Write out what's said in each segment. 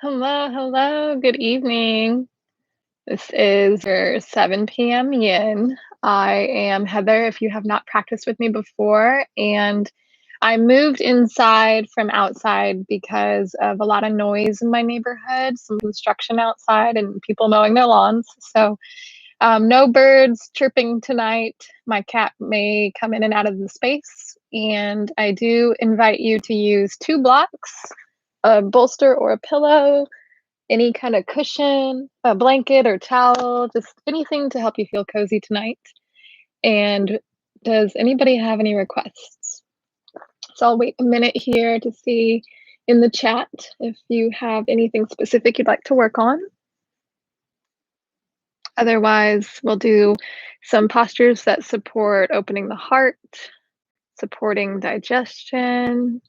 Hello, hello, good evening. This is your 7 p.m. Yin. I am Heather, if you have not practiced with me before, and I moved inside from outside because of a lot of noise in my neighborhood, some construction outside, and people mowing their lawns. So, no birds chirping tonight. My cat may come in and out of the space, and I do invite you to use two blocks, a bolster or a pillow, any kind of cushion, a blanket or towel, just anything to help you feel cozy tonight. And does anybody have any requests? So I'll wait a minute here to see in the chat if you have anything specific you'd like to work on. Otherwise, we'll do some postures that support opening the heart, supporting digestion.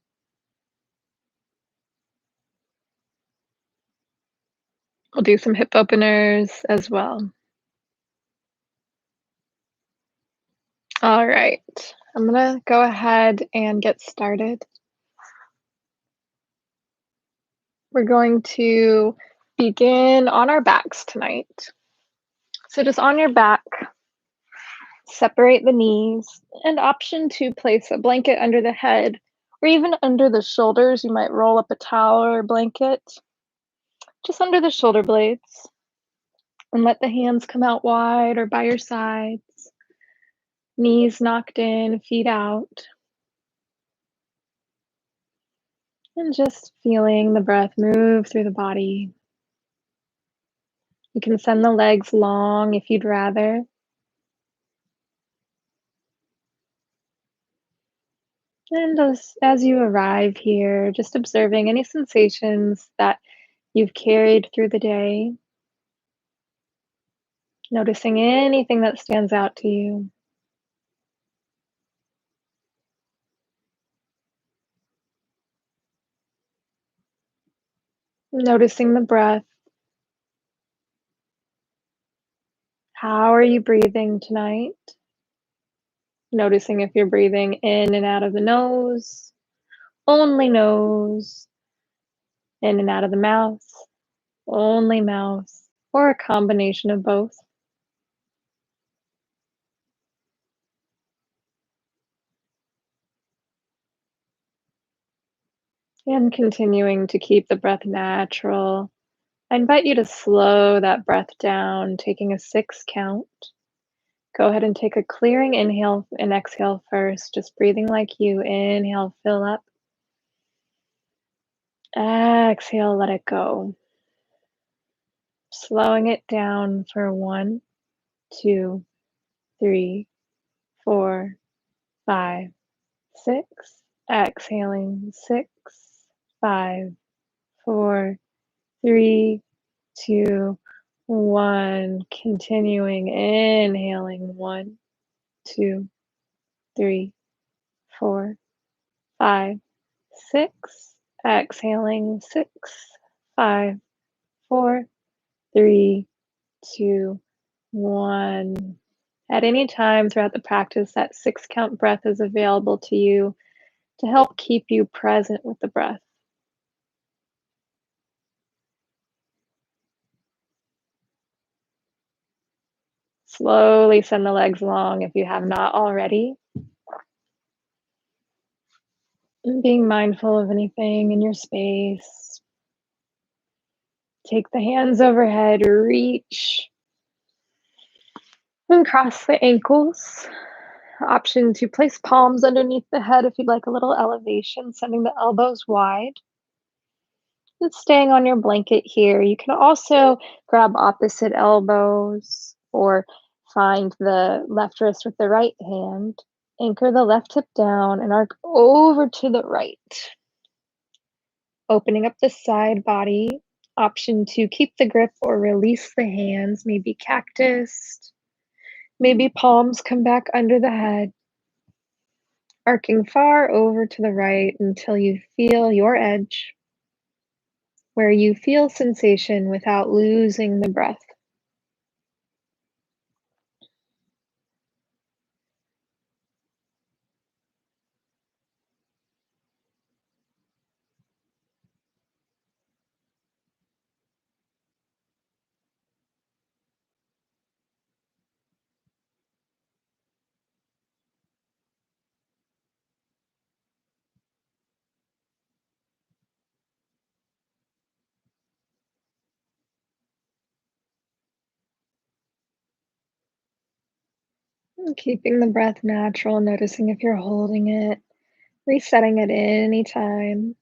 We'll do some hip openers as well. All right, I'm gonna go ahead and get started. We're going to begin on our backs tonight. So just on your back, separate the knees, and option to place a blanket under the head or even under the shoulders. You might roll up a towel or blanket just under the shoulder blades and let the hands come out wide or by your sides. Knees knocked in, feet out. And just feeling the breath move through the body. You can send the legs long if you'd rather. And as you arrive here, just observing any sensations that you've carried through the day, noticing anything that stands out to you. Noticing the breath. How are you breathing tonight? Noticing if you're breathing in and out of the nose, only nose, in and out of the mouth, only mouth, or a combination of both. And continuing to keep the breath natural. I invite you to slow that breath down, taking a 6 count. Go ahead and take a clearing inhale and exhale first, just breathing like you. Inhale, fill up. Exhale, let it go. Slowing it down for 1, 2, 3, 4, 5, 6. Exhaling 6, 5, 4, 3, 2, 1. Continuing, inhaling 1, 2, 3, 4, 5, 6. Exhaling 6, 5, 4, 3, 2, 1. At any time throughout the practice, that 6 count breath is available to you to help keep you present with the breath. Slowly send the legs long if you have not already. And being mindful of anything in your space. Take the hands overhead, reach and cross the ankles. Option to place palms underneath the head if you'd like a little elevation, sending the elbows wide. And staying on your blanket here, you can also grab opposite elbows or find the left wrist with the right hand. Anchor the left hip down and arc over to the right. Opening up the side body. Option to keep the grip or release the hands, maybe cactus. Maybe palms come back under the head. Arcing far over to the right until you feel your edge, where you feel sensation without losing the breath. Keeping the breath natural, noticing if you're holding it, resetting at any time.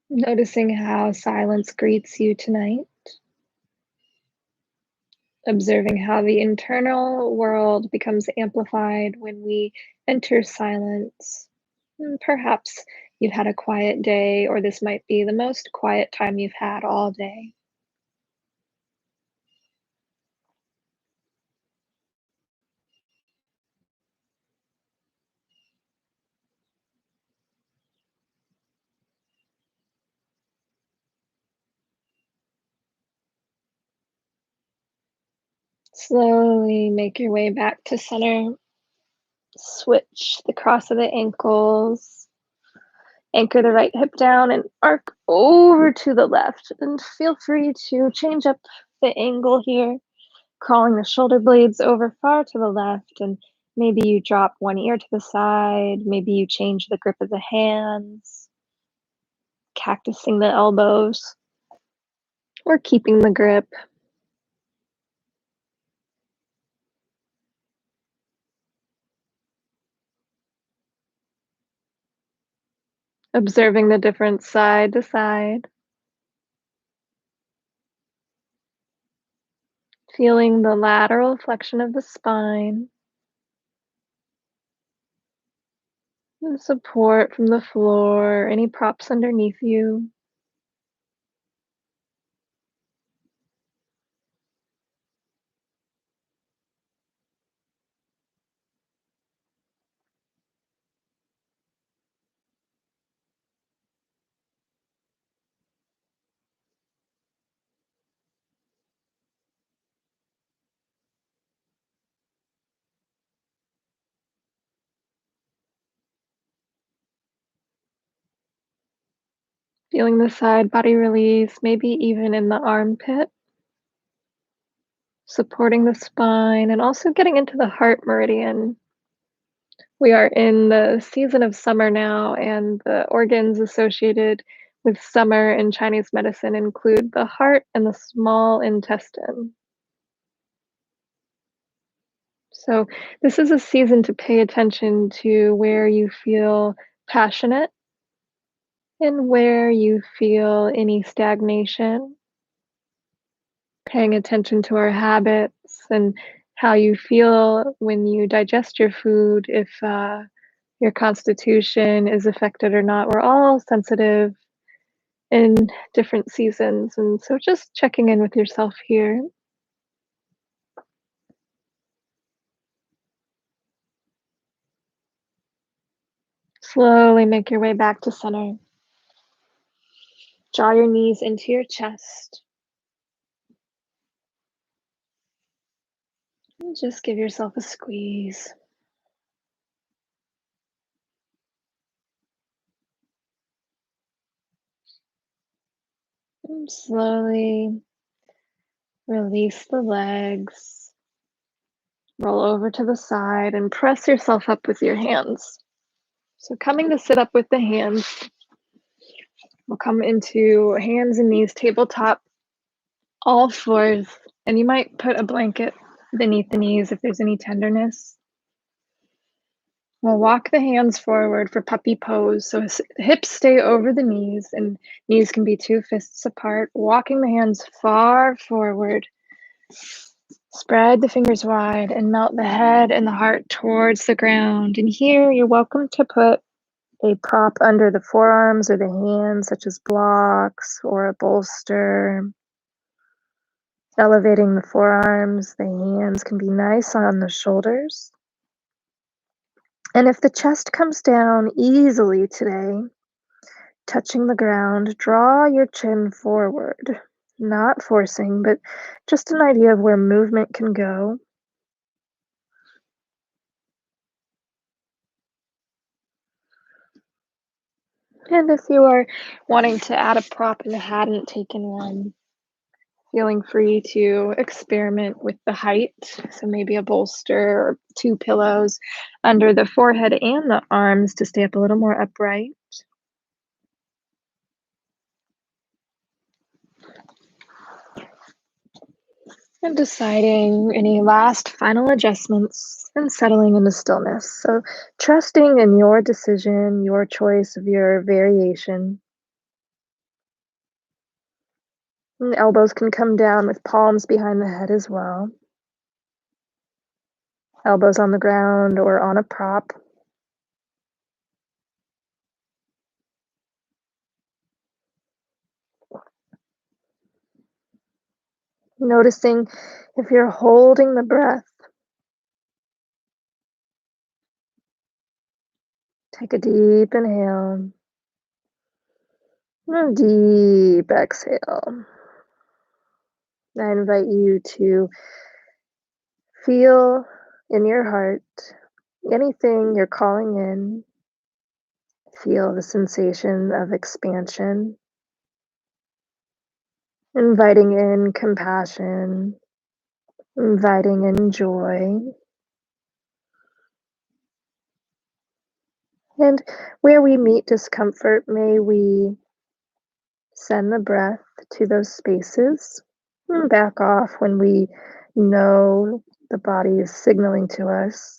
Noticing how silence greets you tonight. Observing how the internal world becomes amplified when we enter silence. Perhaps you've had a quiet day, or this might be the most quiet time you've had all day. Slowly make your way back to center. Switch the cross of the ankles. Anchor the right hip down and arc over to the left. And feel free to change up the angle here, crawling the shoulder blades over far to the left. And maybe you drop one ear to the side. Maybe you change the grip of the hands, cactusing the elbows, or keeping the grip. Observing the difference side to side. Feeling the lateral flexion of the spine. And support from the floor, any props underneath you. Feeling the side body release, maybe even in the armpit, supporting the spine and also getting into the heart meridian. We are in the season of summer now, and the organs associated with summer in Chinese medicine include the heart and the small intestine. So, this is a season to pay attention to where you feel passionate and where you feel any stagnation. Paying attention to our habits and how you feel when you digest your food, if your constitution is affected or not. We're all sensitive in different seasons. And so just checking in with yourself here. Slowly make your way back to center. Draw your knees into your chest. And just give yourself a squeeze. And slowly release the legs. Roll over to the side and press yourself up with your hands. So coming to sit up with the hands, we'll come into hands and knees, tabletop, all fours, and you might put a blanket beneath the knees if there's any tenderness. We'll walk the hands forward for puppy pose. So hips stay over the knees and knees can be two fists apart. Walking the hands far forward. Spread the fingers wide and melt the head and the heart towards the ground. And here you're welcome to put A prop under the forearms or the hands, such as blocks or a bolster. Elevating the forearms, the hands can be nice on the shoulders. And if the chest comes down easily today, touching the ground, draw your chin forward. Not forcing, but just an idea of where movement can go. And if you are wanting to add a prop and hadn't taken one, feeling free to experiment with the height. So maybe a bolster or two pillows under the forehead and the arms to stay up a little more upright. And deciding any last final adjustments and settling into stillness. So trusting in your decision, your choice of your variation. And elbows can come down with palms behind the head as well. Elbows on the ground or on a prop. Noticing if you're holding the breath. Take a deep inhale and a deep exhale. I invite you to feel in your heart anything you're calling in. Feel the sensation of expansion, inviting in compassion, inviting in joy. And where we meet discomfort, may we send the breath to those spaces and back off when we know the body is signaling to us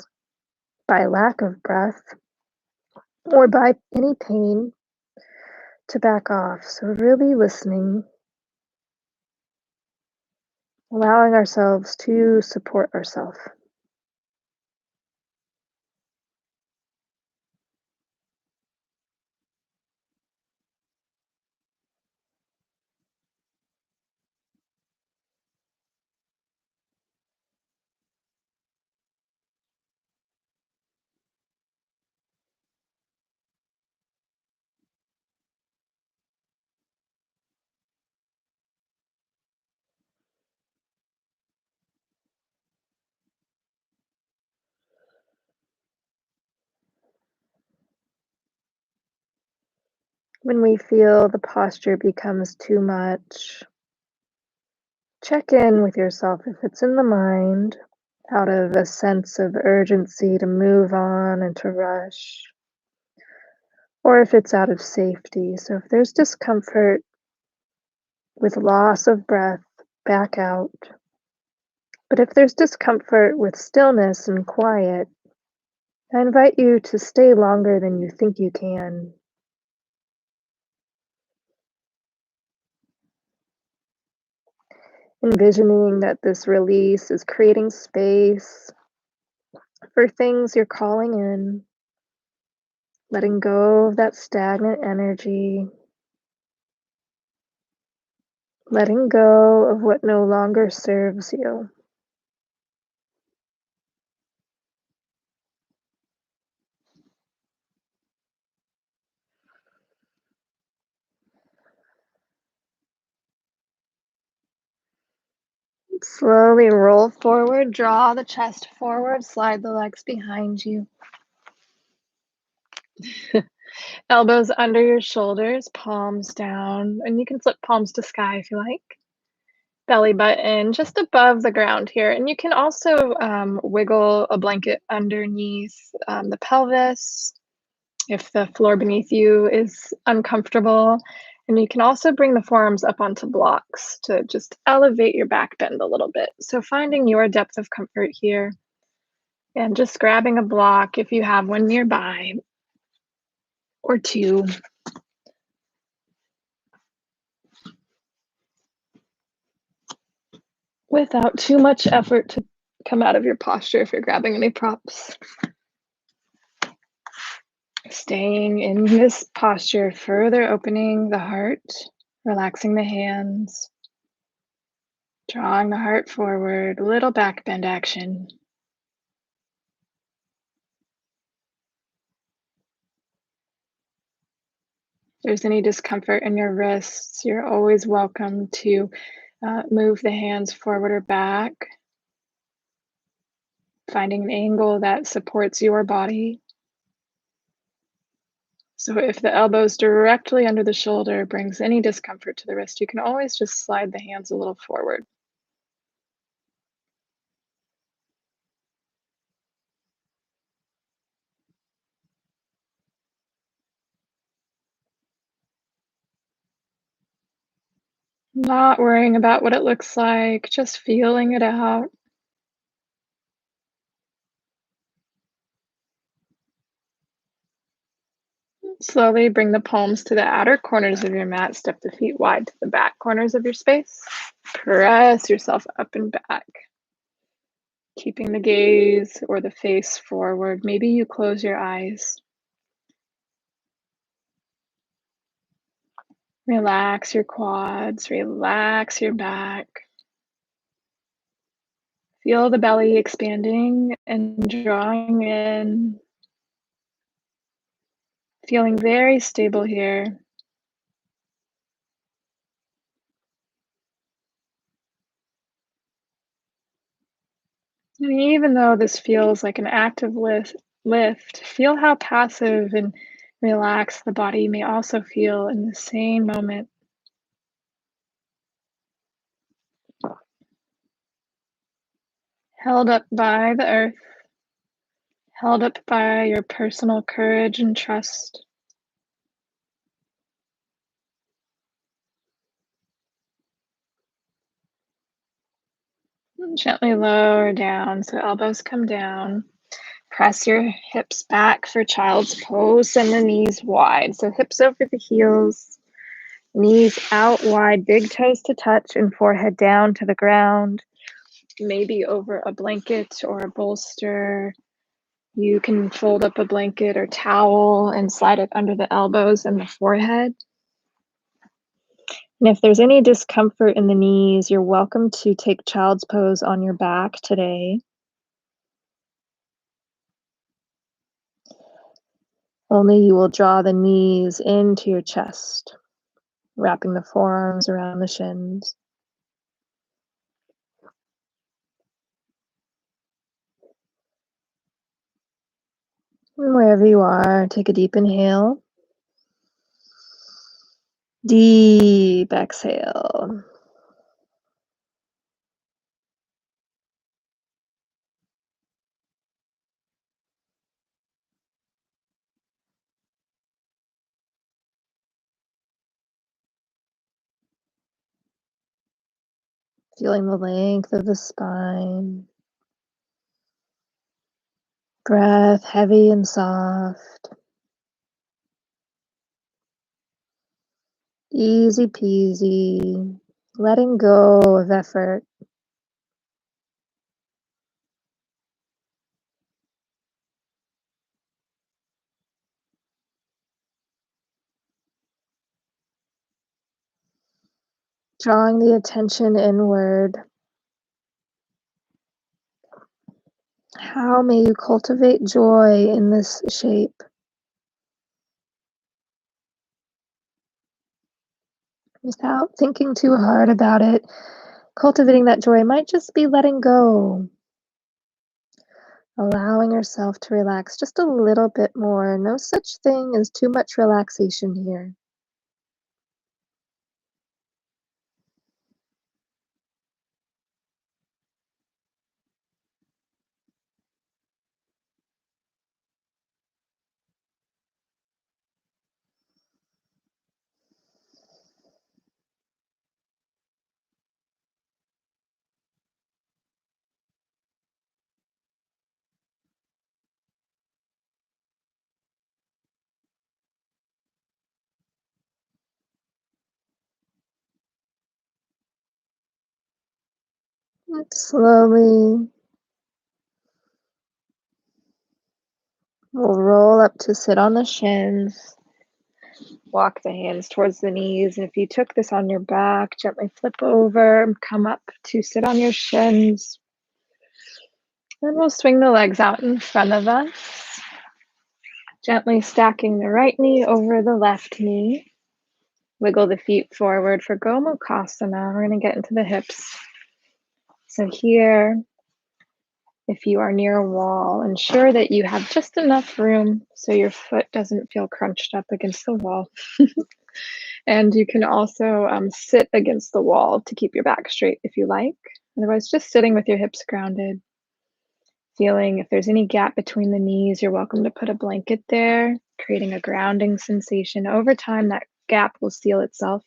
by lack of breath or by any pain to back off. So, really listening, allowing ourselves to support ourselves. When we feel the posture becomes too much, check in with yourself if it's in the mind, out of a sense of urgency to move on and to rush, or if it's out of safety. So if there's discomfort with loss of breath, back out. But if there's discomfort with stillness and quiet, I invite you to stay longer than you think you can. Envisioning that this release is creating space for things you're calling in, letting go of that stagnant energy, letting go of what no longer serves you. Slowly roll forward, draw the chest forward, slide the legs behind you. Elbows under your shoulders, palms down, and you can flip palms to sky if you like. Belly button just above the ground here. And you can also wiggle a blanket underneath the pelvis if the floor beneath you is uncomfortable. And you can also bring the forearms up onto blocks to just elevate your back bend a little bit. So finding your depth of comfort here and just grabbing a block if you have one nearby or two. Without too much effort to come out of your posture if you're grabbing any props. Staying in this posture, further opening the heart, relaxing the hands, drawing the heart forward, little back bend action. If there's any discomfort in your wrists, you're always welcome to move the hands forward or back, finding an angle that supports your body. So if the elbows directly under the shoulder brings any discomfort to the wrist, you can always just slide the hands a little forward. Not worrying about what it looks like, just feeling it out. Slowly bring the palms to the outer corners of your mat. Step the feet wide to the back corners of your space. Press yourself up and back, keeping the gaze or the face forward. Maybe you close your eyes. Relax your quads, relax your back. Feel the belly expanding and drawing in. Feeling very stable here. And even though this feels like an active lift, feel how passive and relaxed the body may also feel in the same moment. Held up by the earth, held up by your personal courage and trust. Gently lower down so elbows come down. Press your hips back for child's pose. Send the knees wide. So hips over the heels, knees out wide, big toes to touch, and forehead down to the ground. Maybe over a blanket or a bolster. You can fold up a blanket or towel and slide it under the elbows and the forehead. And if there's any discomfort in the knees, you're welcome to take child's pose on your back today. Only you will draw the knees into your chest, wrapping the forearms around the shins. And wherever you are, take a deep inhale. Deep exhale. Feeling the length of the spine. Breath heavy and soft. Easy peasy. Letting go of effort. Drawing the attention inward. How may you cultivate joy in this shape? Without thinking too hard about it, cultivating that joy might just be letting go, allowing yourself to relax just a little bit more. No such thing as too much relaxation here. Slowly We'll roll up to sit on the shins, walk the hands towards the knees. And if you took this on your back, gently flip over, come up to sit on your shins. Then we'll swing the legs out in front of us, gently stacking the right knee over the left knee. Wiggle the feet forward for Gomukhasana. We're going to get into the hips. So here, if you are near a wall, ensure that you have just enough room so your foot doesn't feel crunched up against the wall. And you can also sit against the wall to keep your back straight if you like. Otherwise, just sitting with your hips grounded. Feeling if there's any gap between the knees, you're welcome to put a blanket there, creating a grounding sensation. Over time, that gap will seal itself.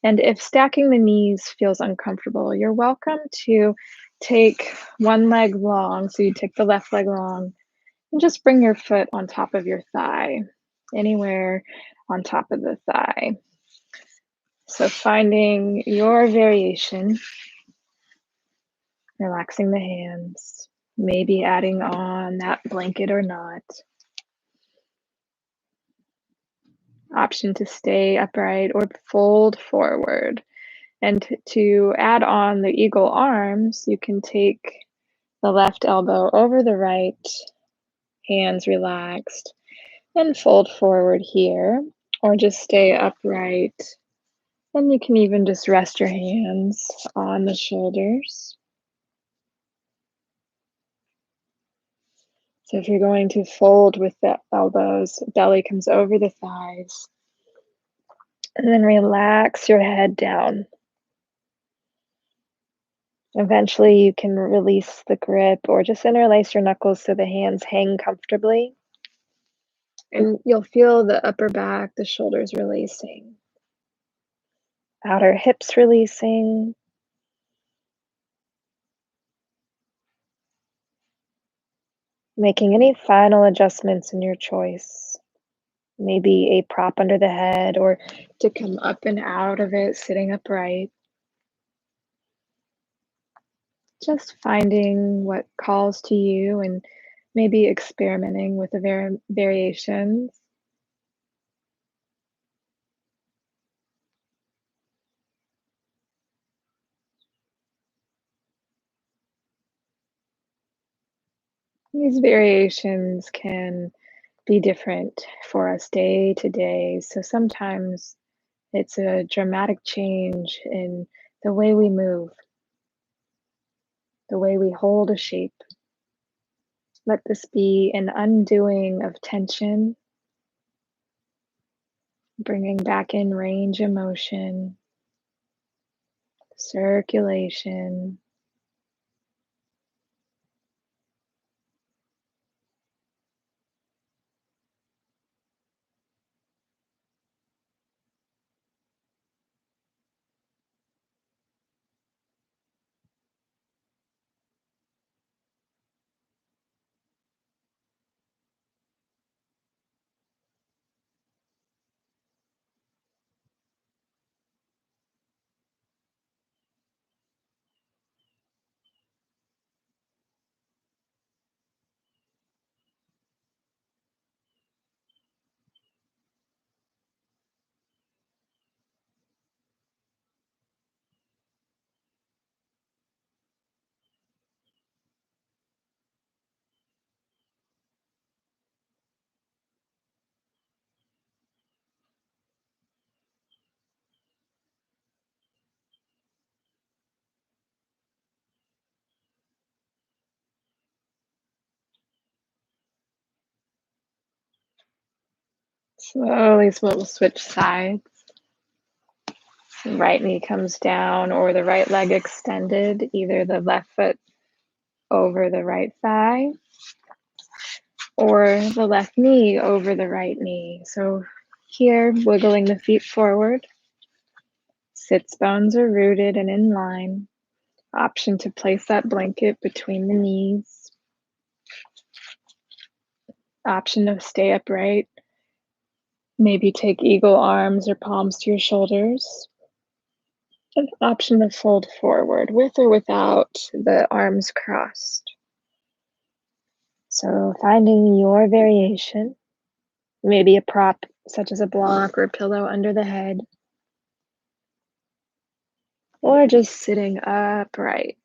And if stacking the knees feels uncomfortable, you're welcome to take one leg long. So you take the left leg long and just bring your foot on top of your thigh, anywhere on top of the thigh. So finding your variation, relaxing the hands, maybe adding on that blanket or not. Option to stay upright or fold forward. And to add on the eagle arms, you can take the left elbow over the right, hands relaxed, and fold forward here, or just stay upright. And you can even just rest your hands on the shoulders. So if you're going to fold with the elbows, belly comes over the thighs, and then relax your head down. Eventually you can release the grip or just interlace your knuckles so the hands hang comfortably. And you'll feel the upper back, the shoulders releasing, outer hips releasing. Making any final adjustments in your choice. Maybe a prop under the head or to come up and out of it, sitting upright. Just finding what calls to you and maybe experimenting with the variations. These variations can be different for us day to day. So sometimes it's a dramatic change in the way we move, the way we hold a shape. Let this be an undoing of tension, bringing back in range of motion, circulation. Slowly, we'll switch sides. Right knee comes down or the right leg extended, either the left foot over the right thigh or the left knee over the right knee. So here, wiggling the feet forward. Sits bones are rooted and in line. Option to place that blanket between the knees. Option to stay upright. Maybe take eagle arms or palms to your shoulders. An option to fold forward with or without the arms crossed. So, finding your variation, maybe a prop such as a block or a pillow under the head, or just sitting upright,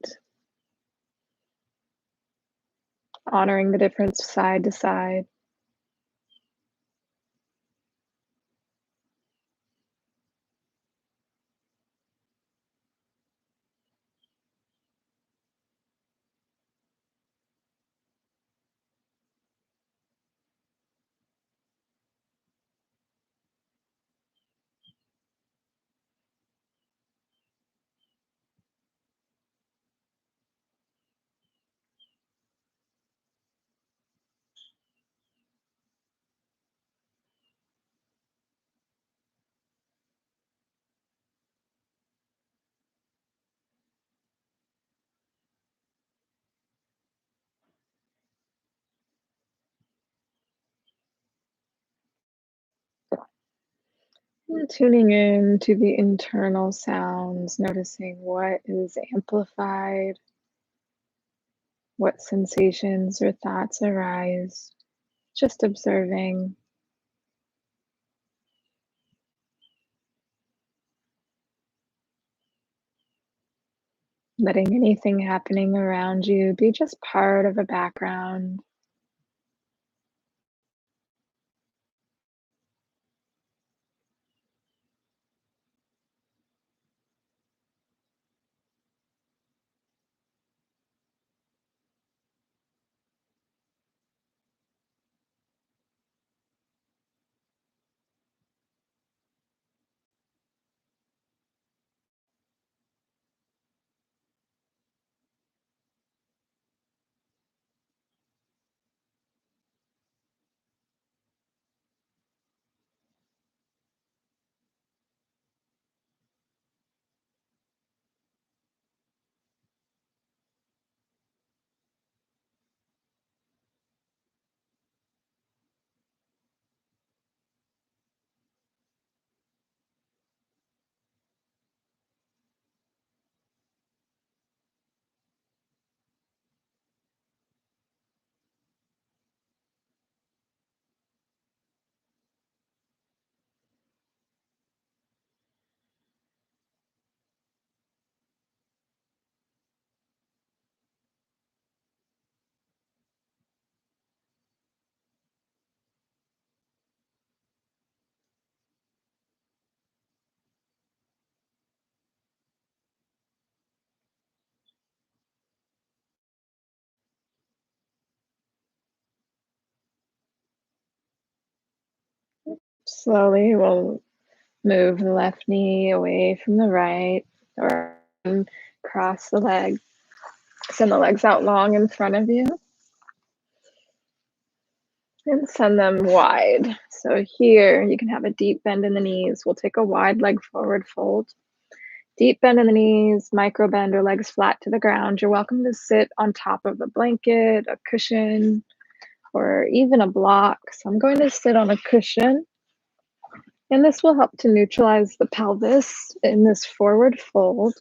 honoring the difference side to side. And tuning in to the internal sounds, noticing what is amplified, what sensations or thoughts arise, just observing, letting anything happening around you be just part of a background. Slowly, we'll move the left knee away from the right or cross the leg. Send the legs out long in front of you and send them wide. So here you can have a deep bend in the knees. We'll take a wide leg forward fold. Deep bend in the knees, micro bend or legs flat to the ground. You're welcome to sit on top of a blanket, a cushion, or even a block. So I'm going to sit on a cushion, and this will help to neutralize the pelvis in this forward fold.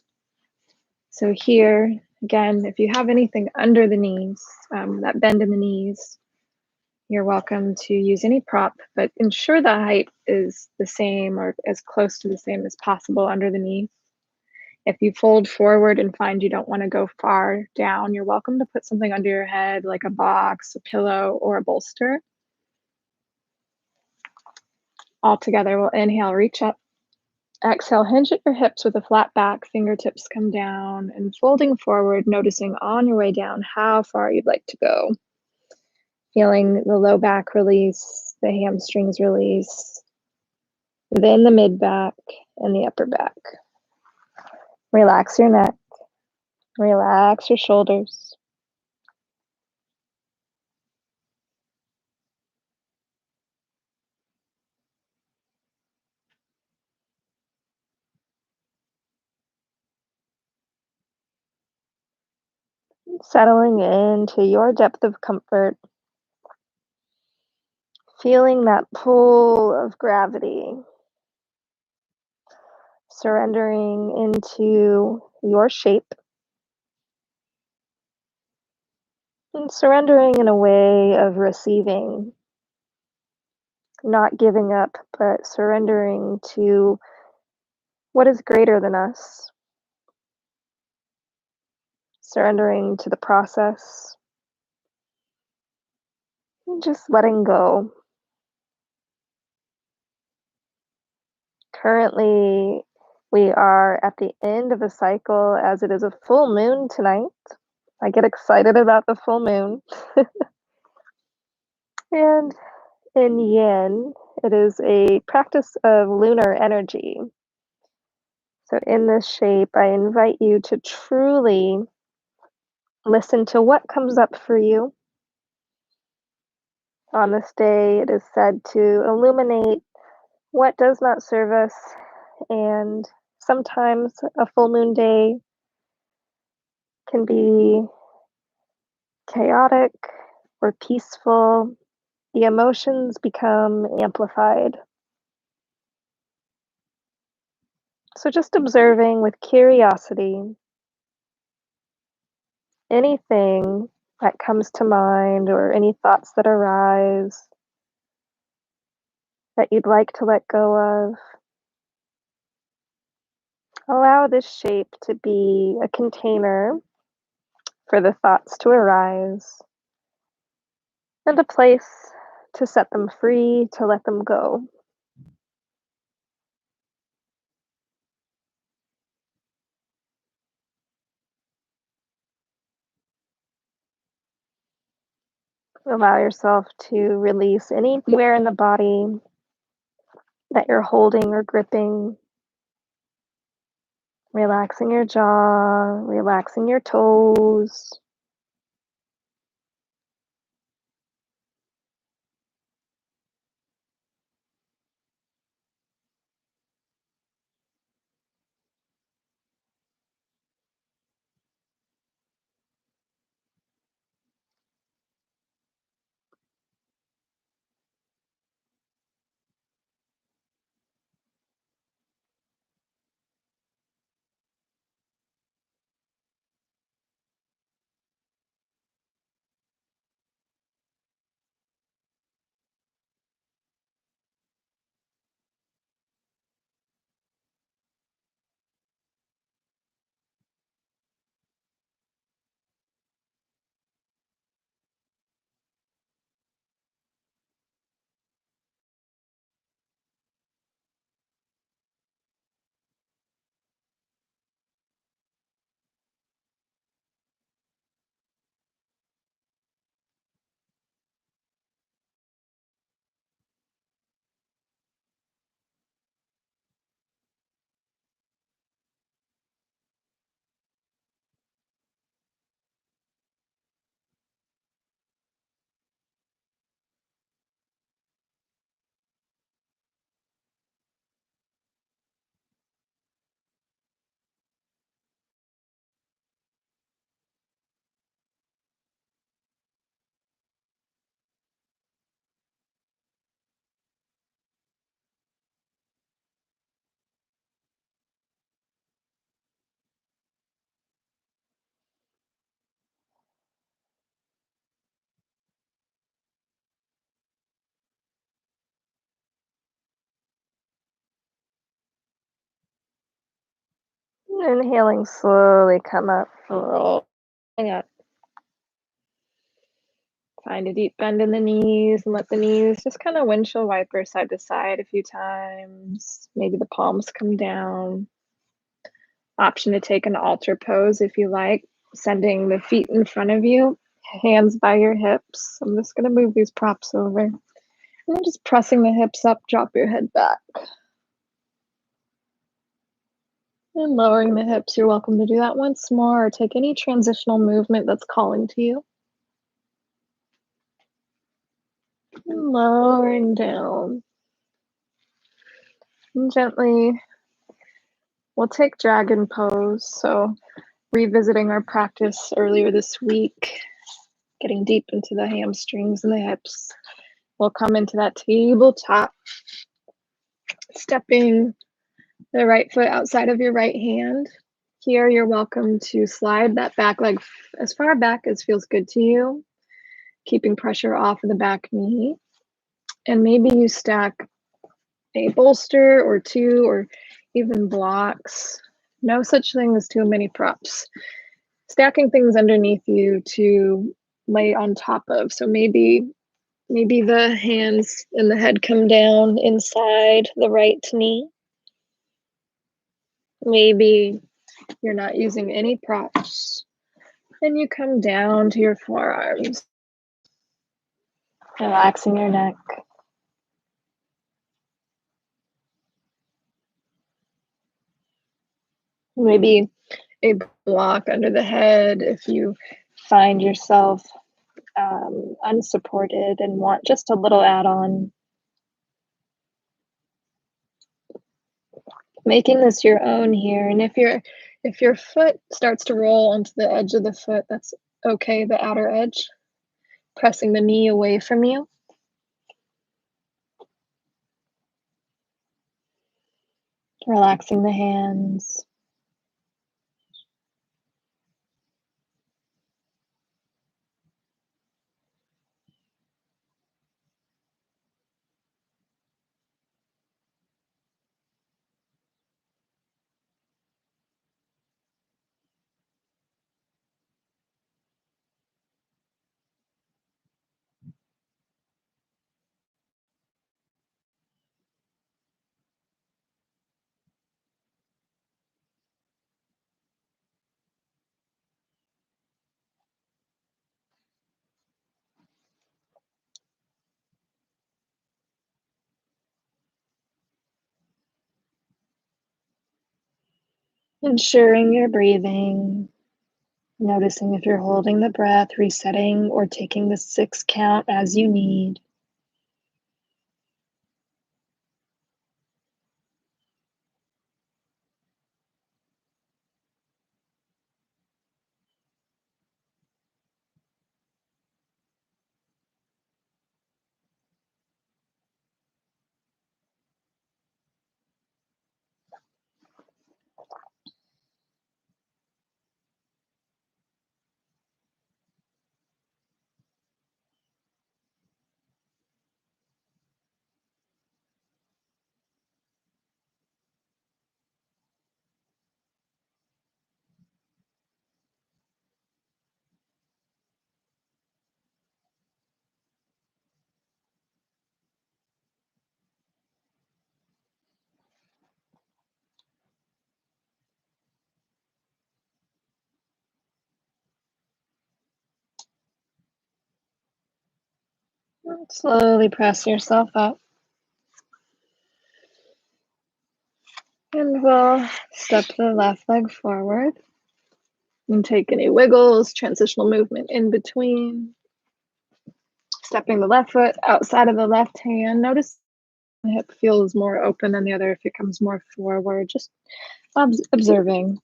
So here, again, if you have anything under the knees, that bend in the knees, you're welcome to use any prop, but ensure the height is the same or as close to the same as possible under the knees. If you fold forward and find you don't want to go far down, you're welcome to put something under your head like a box, a pillow, or a bolster. All together, we'll inhale, reach up. Exhale, hinge at your hips with a flat back, fingertips come down, and folding forward, noticing on your way down how far you'd like to go. Feeling the low back release, the hamstrings release, then the mid back and the upper back. Relax your neck, relax your shoulders. Settling into your depth of comfort, feeling that pull of gravity, surrendering into your shape, And surrendering in a way of receiving, not giving up, but surrendering to what is greater than us, surrendering to the process, and just letting go. Currently, we are at the end of a cycle as it is a full moon tonight. I get excited about the full moon. And in Yin, it is a practice of lunar energy. So, in this shape, I invite you to truly listen to what comes up for you. On this day, it is said to illuminate what does not serve us, and sometimes a full moon day can be chaotic or peaceful. The emotions become amplified. So, just observing with curiosity anything that comes to mind or any thoughts that arise that you'd like to let go of. Allow this shape to be a container for the thoughts to arise and a place to set them free, to let them go. Allow yourself to release anywhere in the body that you're holding or gripping, relaxing your jaw, relaxing your toes. Inhaling slowly, come up, rolling up. Find a deep bend in the knees and let the knees just kind of windshield wiper side to side a few times. Maybe the palms come down. Option to take an altar pose if you like, sending the feet in front of you, hands by your hips. I'm just going to move these props over. And then just pressing the hips up, drop your head back. And lowering the hips, you're welcome to do that once more, or take any transitional movement that's calling to you. And lowering down. And gently, we'll take dragon pose. So, revisiting our practice earlier this week, getting deep into the hamstrings and the hips. We'll come into that tabletop, stepping the right foot outside of your right hand, Here, you're welcome to slide that back leg as far back as feels good to you, keeping pressure off of the back knee. And maybe you stack a bolster or two or even blocks. No such thing as too many props. Stacking things underneath you to lay on top of. So maybe the hands and the head come down inside the right knee. Maybe you're not using any props. And you come down to your forearms, relaxing your neck. Maybe a block under the head if you find yourself unsupported and want just a little add-on. Making this your own here. And if your foot starts to roll onto the edge of the foot, that's okay, the outer edge, pressing the knee away from you. Relaxing the hands. Ensuring you're breathing, noticing if you're holding the breath, resetting, or taking the 6 count as you need. Slowly press yourself up. And we'll step the left leg forward and take any wiggles, transitional movement in between. Stepping the left foot outside of the left hand. Notice the hip feels more open than the other if it comes more forward. Just observing.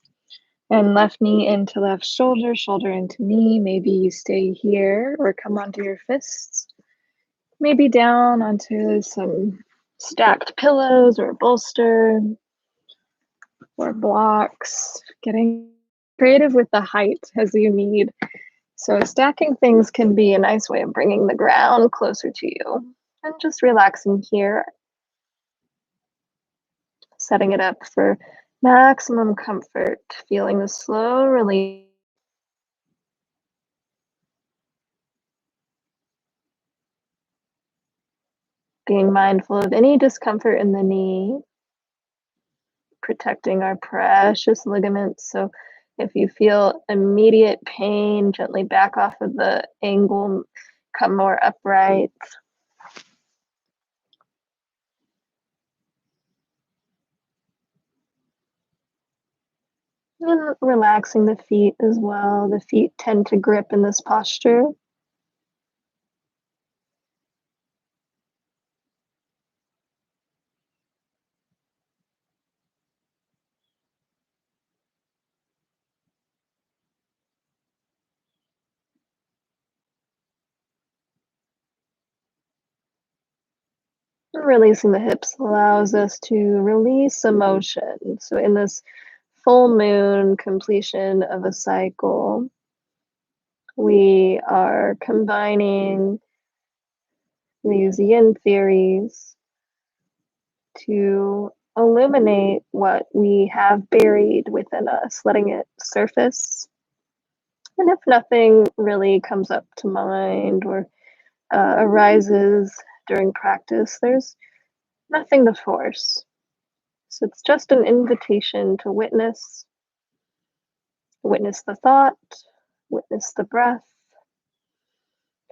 And left knee into left shoulder, shoulder into knee. Maybe you stay here or come onto your fists. Maybe down onto some stacked pillows or bolster or blocks. Getting creative with the height as you need. So stacking things can be a nice way of bringing the ground closer to you. And just relaxing here, setting it up for maximum comfort, feeling the slow release. Being mindful of any discomfort in the knee, protecting our precious ligaments. So if you feel immediate pain, gently back off of the angle, come more upright. And relaxing the feet as well. The feet tend to grip in this posture. Releasing the hips allows us to release emotion. So in this full moon completion of a cycle. We are combining these yin theories to illuminate what we have buried within us, letting it surface. And if nothing really comes up to mind or arises during practice, there's nothing to force. So it's just an invitation to witness the thought, witness the breath,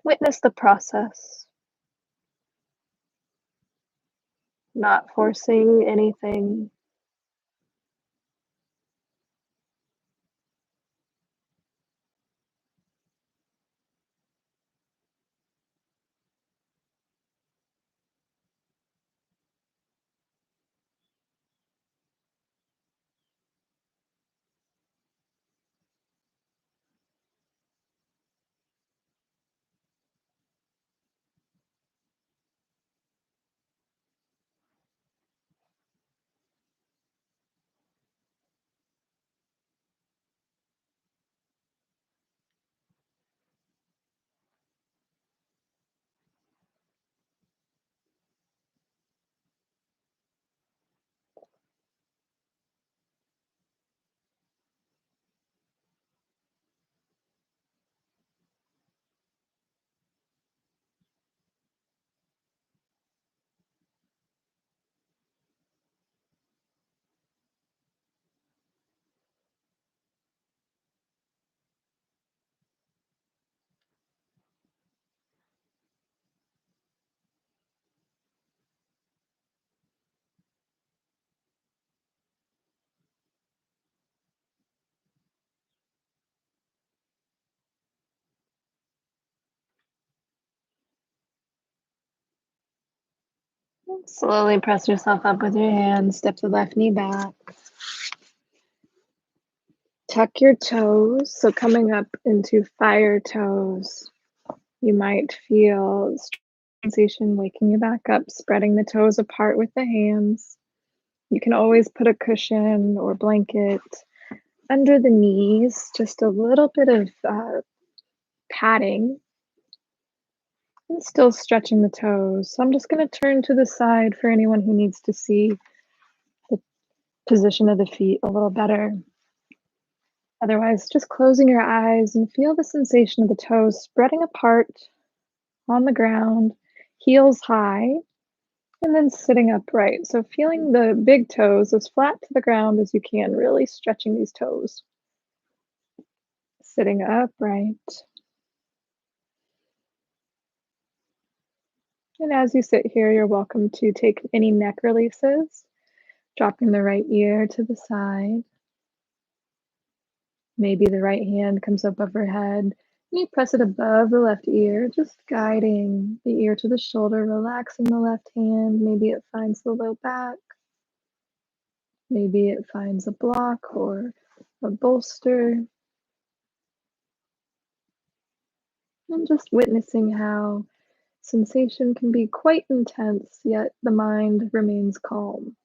witness the process, not forcing anything. Slowly press yourself up with your hands, step the left knee back. Tuck your toes. So coming up into fire toes, you might feel sensation waking you back up, spreading the toes apart with the hands. You can always put a cushion or blanket under the knees, just a little bit of padding, and still stretching the toes. So I'm just going to turn to the side for anyone who needs to see the position of the feet a little better. Otherwise, just closing your eyes and feel the sensation of the toes spreading apart on the ground, heels high, and then sitting upright. So feeling the big toes as flat to the ground as you can, really stretching these toes. Sitting upright. And as you sit here, you're welcome to take any neck releases, dropping the right ear to the side. Maybe the right hand comes up overhead. And you press it above the left ear, just guiding the ear to the shoulder, relaxing the left hand. Maybe it finds the low back. Maybe it finds a block or a bolster. And just witnessing how sensation can be quite intense, yet the mind remains calm.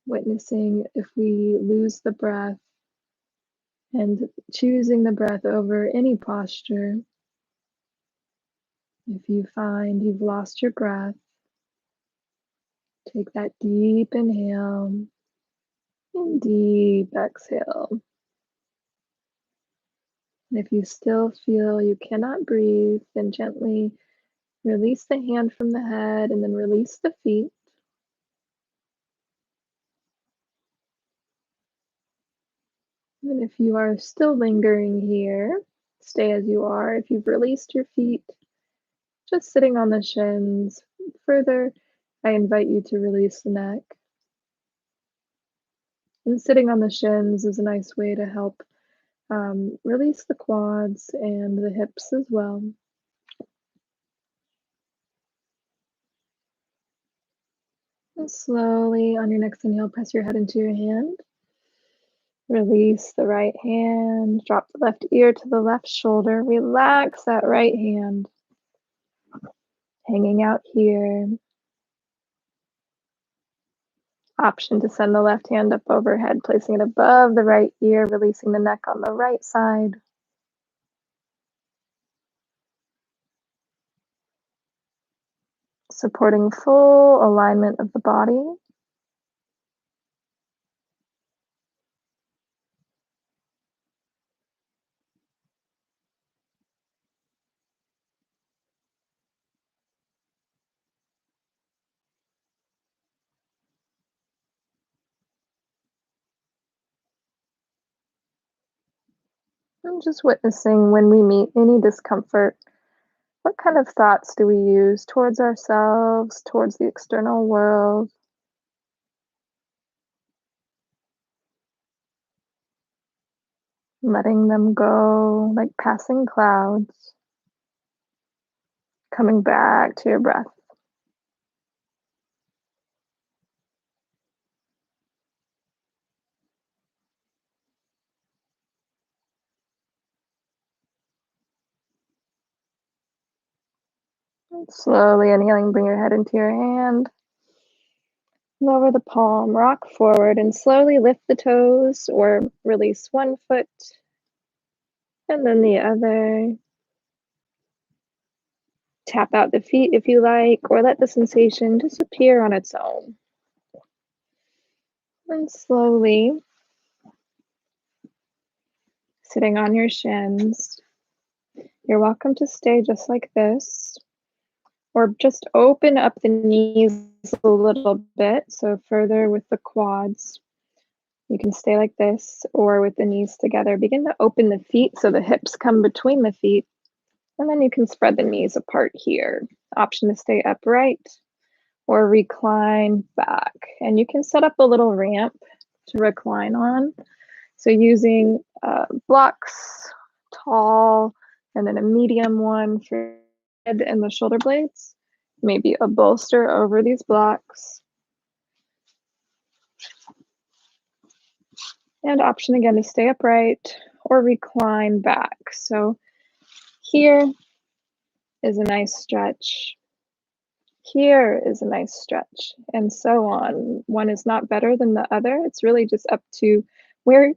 Witnessing if we lose the breath and choosing the breath over any posture. If you find you've lost your breath, take that deep inhale and deep exhale. And if you still feel you cannot breathe, then gently release the hand from the head and then release the feet. And if you are still lingering here, stay as you are. If you've released your feet, just sitting on the shins. Further, I invite you to release the neck. And sitting on the shins is a nice way to help release the quads and the hips as well. And slowly on your next inhale, press your head into your hand. Release the right hand, drop the left ear to the left shoulder. Relax that right hand, hanging out here. Option to send the left hand up overhead, placing it above the right ear, releasing the neck on the right side. Supporting full alignment of the body. And just witnessing when we meet any discomfort, what kind of thoughts do we use towards ourselves, towards the external world? Letting them go like passing clouds, coming back to your breath. And slowly inhaling, bring your head into your hand. Lower the palm, rock forward, and slowly lift the toes or release one foot and then the other. Tap out the feet if you like, or let the sensation just appear on its own. And slowly, sitting on your shins, you're welcome to stay just like this, or just open up the knees a little bit, so further with the quads. You can stay like this, or with the knees together. Begin to open the feet so the hips come between the feet, and then you can spread the knees apart here. Option to stay upright or recline back. And you can set up a little ramp to recline on. So using blocks, tall, and then a medium one for head and the shoulder blades. Maybe a bolster over these blocks. And option again to stay upright or recline back. So here is a nice stretch. Here is a nice stretch, and so on. One is not better than the other. It's really just up to where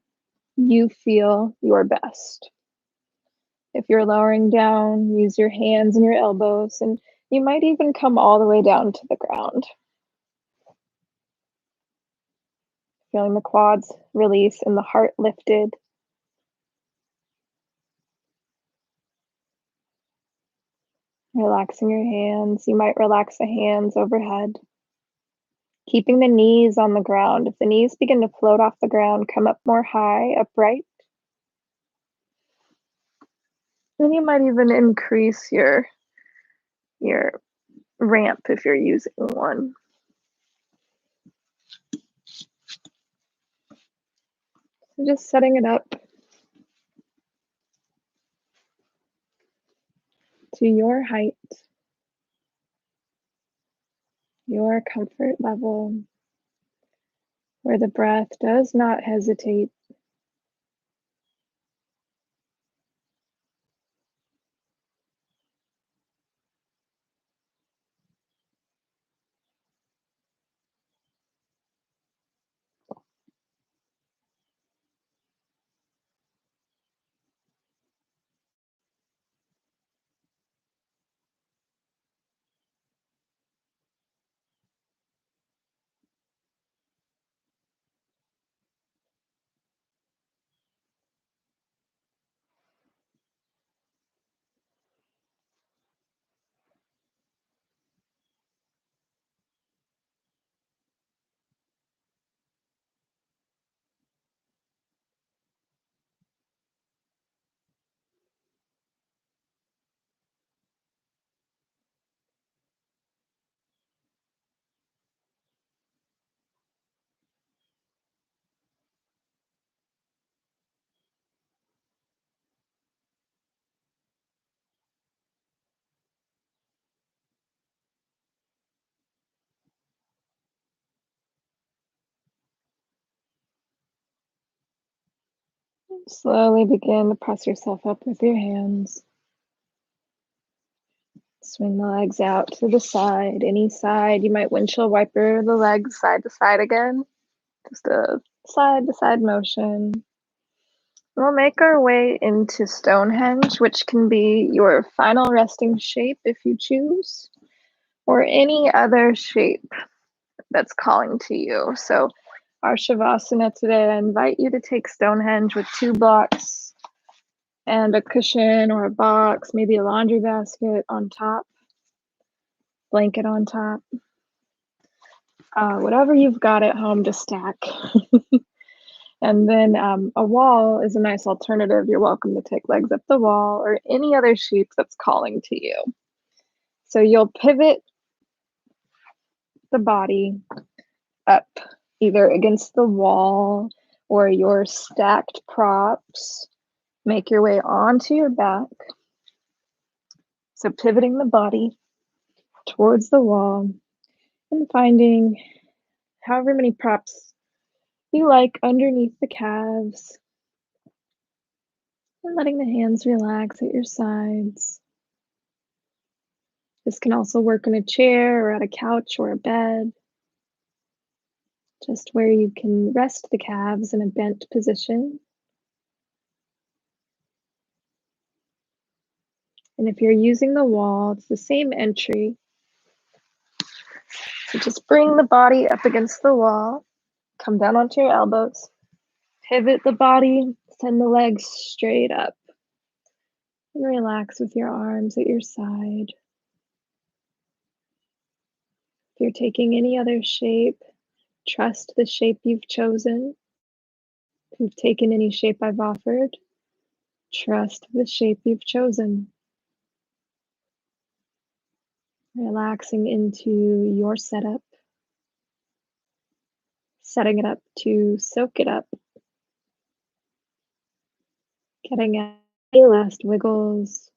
you feel your best. If you're lowering down, use your hands and your elbows, and you might even come all the way down to the ground. Feeling the quads release and the heart lifted. Relaxing your hands. You might relax the hands overhead. Keeping the knees on the ground. If the knees begin to float off the ground, come up more high, upright. And you might even increase your ramp if you're using one. So just setting it up to your height, your comfort level, where the breath does not hesitate. Slowly begin to press yourself up with your hands. Swing the legs out to the side, any side. You might windshield wiper the legs side to side again. Just a side to side motion. We'll make our way into Stonehenge, which can be your final resting shape if you choose, or any other shape that's calling to you. So our Shavasana today, I invite you to take Stonehenge with 2 blocks and a cushion or a box, maybe a laundry basket on top, blanket on top, whatever you've got at home to stack. And then a wall is a nice alternative. You're welcome to take legs up the wall or any other shape that's calling to you. So you'll pivot the body up either against the wall or your stacked props. Make your way onto your back. So pivoting the body towards the wall and finding however many props you like underneath the calves. And letting the hands relax at your sides. This can also work in a chair or at a couch or a bed. Just where you can rest the calves in a bent position. And if you're using the wall, it's the same entry. So just bring the body up against the wall. Come down onto your elbows. Pivot the body. Send the legs straight up. And relax with your arms at your side. If you're taking any other shape, trust the shape you've chosen. If you've taken any shape I've offered, trust the shape you've chosen. Relaxing into your setup, setting it up to soak it up, getting any last wiggles.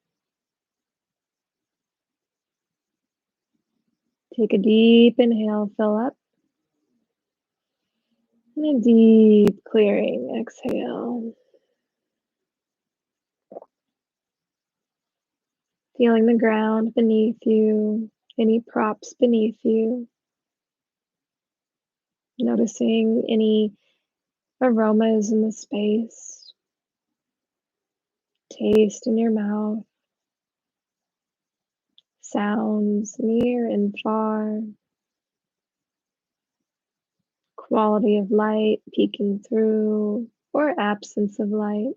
Take a deep inhale, fill up, and a deep clearing exhale. Feeling the ground beneath you, any props beneath you. Noticing any aromas in the space. Taste in your mouth. Sounds near and far. Quality of light peeking through or absence of light.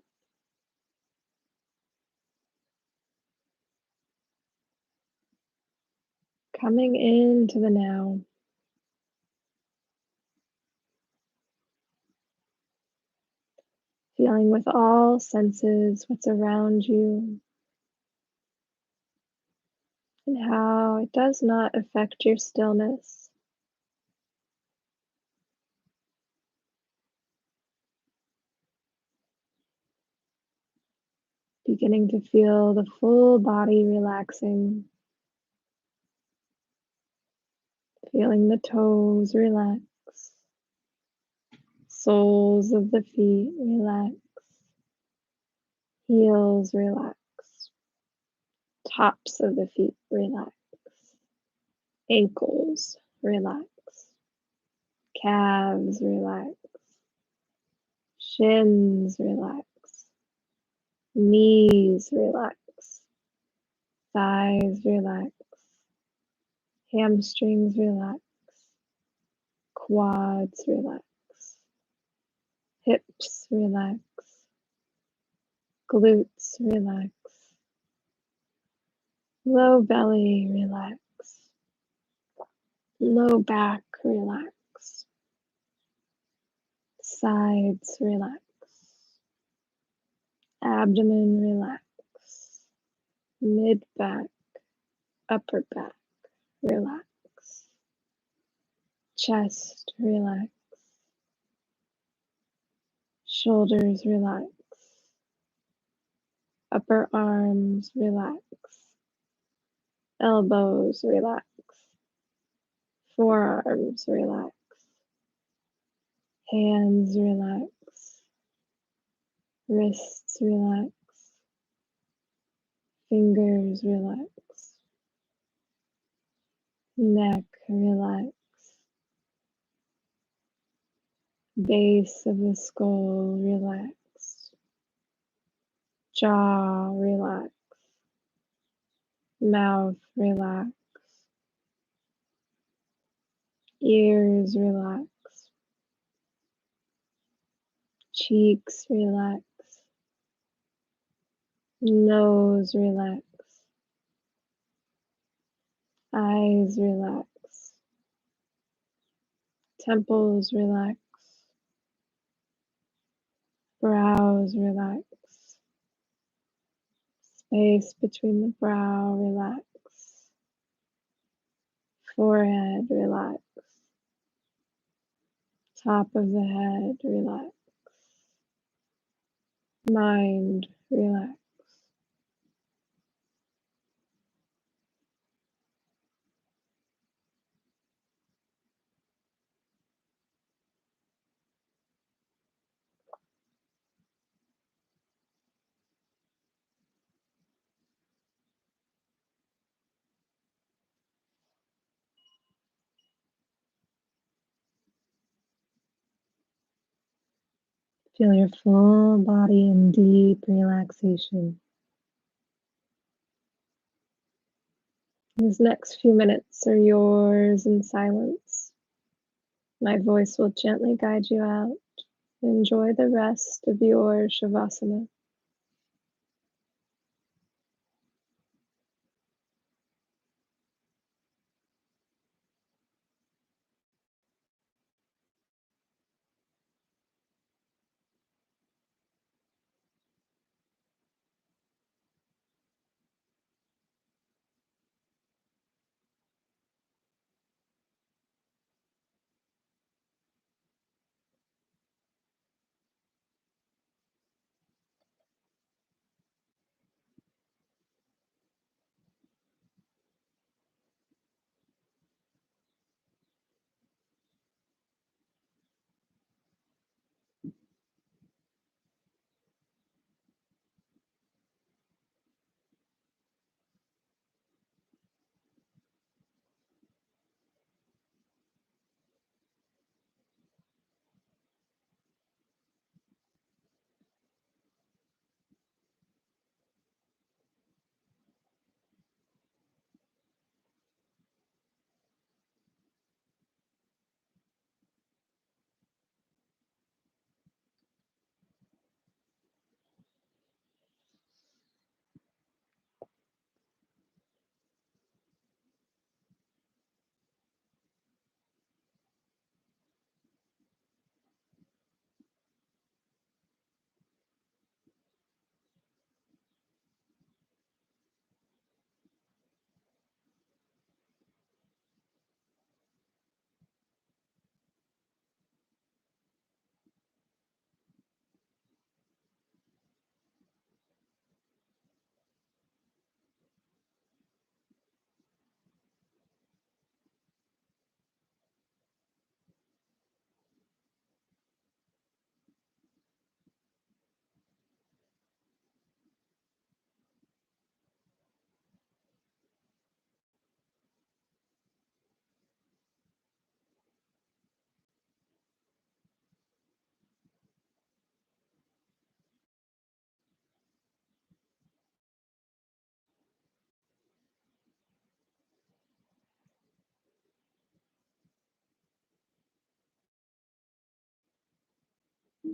Coming into the now. Feeling with all senses what's around you and how it does not affect your stillness. Beginning to feel the full body relaxing. Feeling the toes relax. Soles of the feet relax. Heels relax. Tops of the feet relax. Ankles relax. Calves relax. Shins relax. Knees relax. Thighs relax. Hamstrings relax. Quads relax. Hips relax. Glutes relax. Low belly relax. Low back relax. Sides relax. Abdomen relax. Mid back. Upper back relax. Chest relax. Shoulders relax. Upper arms relax. Elbows relax. Forearms relax. Hands relax. Wrists relax. Fingers relax. neck, relax, base of the skull, relax, jaw, relax, mouth, relax, ears, relax, cheeks, relax, nose, relax, eyes, relax, temples, relax, brows, relax, space between the brow, relax, forehead, relax, top of the head, relax, mind, relax. Feel your full body in deep relaxation. These next few minutes are yours in silence. My voice will gently guide you out. Enjoy the rest of your Shavasana.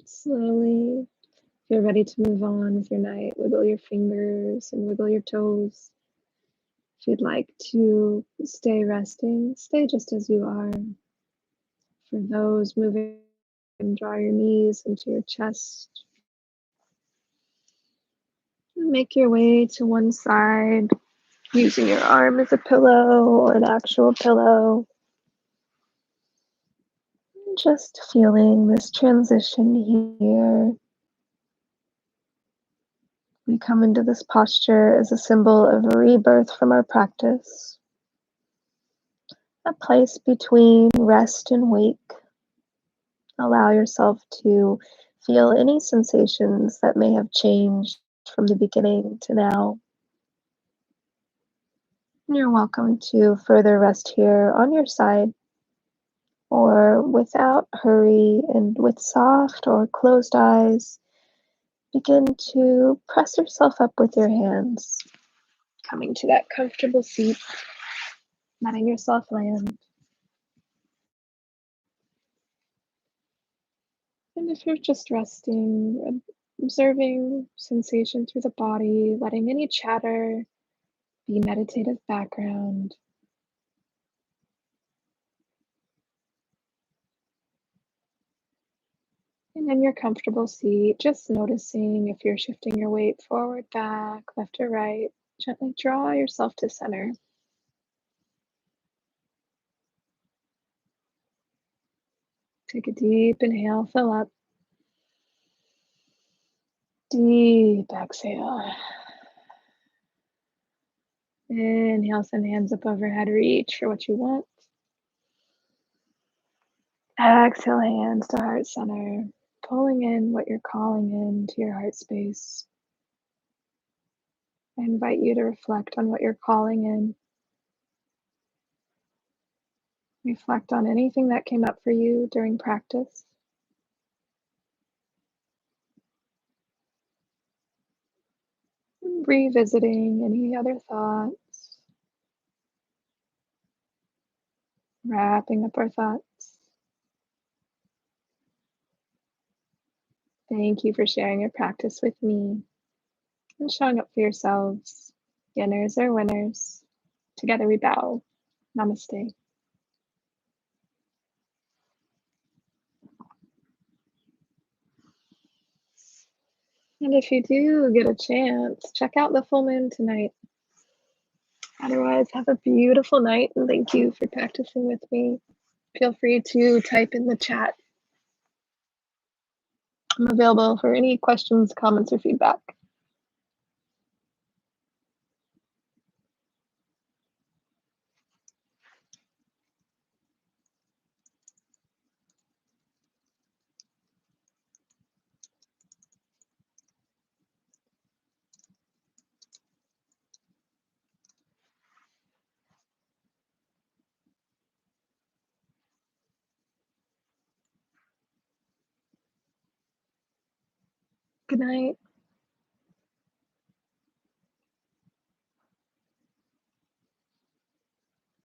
Slowly, if you're ready to move on with your night, wiggle your fingers and wiggle your toes. If you'd like to stay resting, stay just as you are. For those moving, draw your knees into your chest. Make your way to one side, using your arm as a pillow or an actual pillow. Just feeling this transition here. We come into this posture as a symbol of rebirth from our practice, a place between rest and wake. Allow yourself to feel any sensations that may have changed from the beginning to now. You're welcome to further rest here on your side or without hurry and with soft or closed eyes. Begin to press yourself up with your hands, coming to that comfortable seat, letting yourself land. And if you're just resting, observing sensation through the body, letting any chatter be meditative background. And in your comfortable seat, just noticing if you're shifting your weight forward, back, left or right. Gently draw yourself to center. Take a deep inhale, fill up. Deep exhale. Inhale, send hands up overhead, reach for what you want. Exhale, hands to heart center, pulling in what you're calling into your heart space. I invite you to reflect on what you're calling in. Reflect on anything that came up for you during practice. Revisiting any other thoughts. Wrapping up our thoughts. Thank you for sharing your practice with me and showing up for yourselves. Beginners are winners. Together we bow. Namaste. And if you do get a chance, check out the full moon tonight. Otherwise, have a beautiful night and thank you for practicing with me. Feel free to type in the chat. I'm available for any questions, comments, or feedback. Good night.